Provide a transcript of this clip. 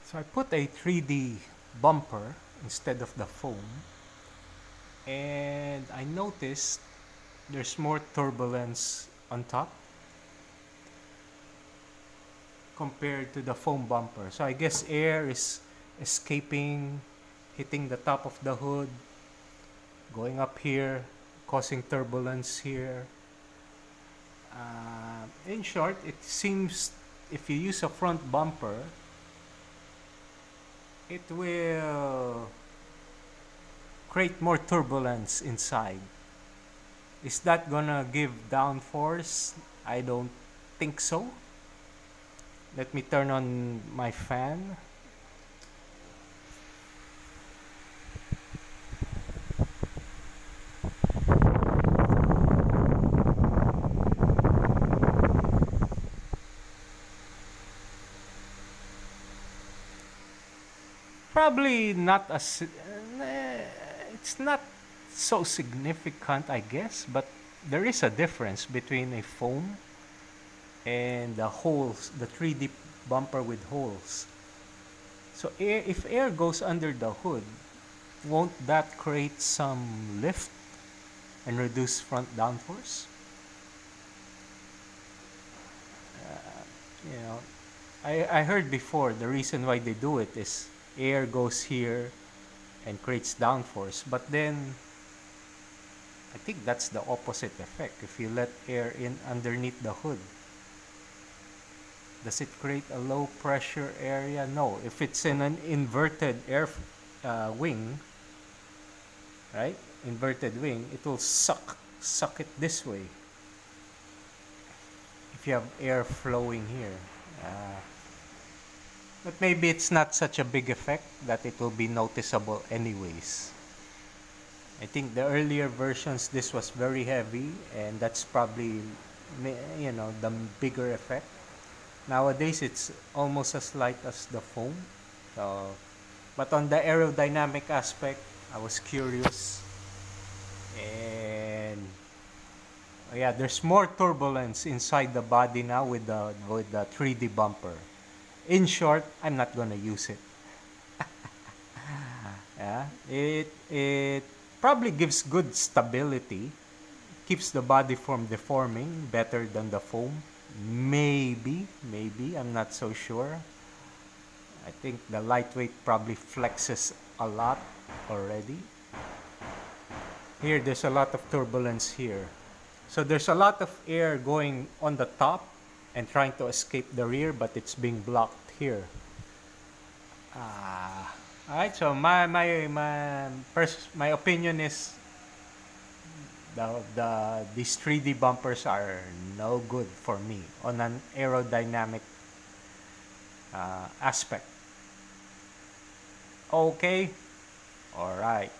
So I put a 3D bumper instead of the foam, and I noticed there's more turbulence on top compared to the foam bumper. So I guess air is escaping, hitting the top of the hood, going up here, causing turbulence here. In short, it seems if you use a front bumper, it will create more turbulence inside. Is that gonna give downforce? I don't think so. Let me turn on my fan. Probably not as it's not so significant, I guess, but there is a difference between a foam and the holes, the 3D bumper with holes. So if air goes under the hood, won't that create some lift and reduce front downforce? You know, I heard before the reason why they do it is air goes here and creates downforce, but then I think that's the opposite effect. If you let air in underneath the hood, does it create a low pressure area? No. If it's in an inverted air wing, right? Inverted wing, it will suck it this way. If you have air flowing here. But maybe it's not such a big effect that it will be noticeable anyways. I think the earlier versions, this was very heavy, and that's probably, you know, the bigger effect. Nowadays, it's almost as light as the foam. So, but on the aerodynamic aspect, I was curious. And yeah, there's more turbulence inside the body now with the 3D bumper. In short, I'm not gonna use it. Yeah, it probably gives good stability, keeps the body from deforming better than the foam. Maybe, I'm not so sure. I think the lightweight probably flexes a lot already. Here, there's a lot of turbulence here. So there's a lot of air going on the top and trying to escape the rear, but it's being blocked here. Alright, so my opinion is these 3D bumpers are no good for me on an aerodynamic aspect. Okay, alright.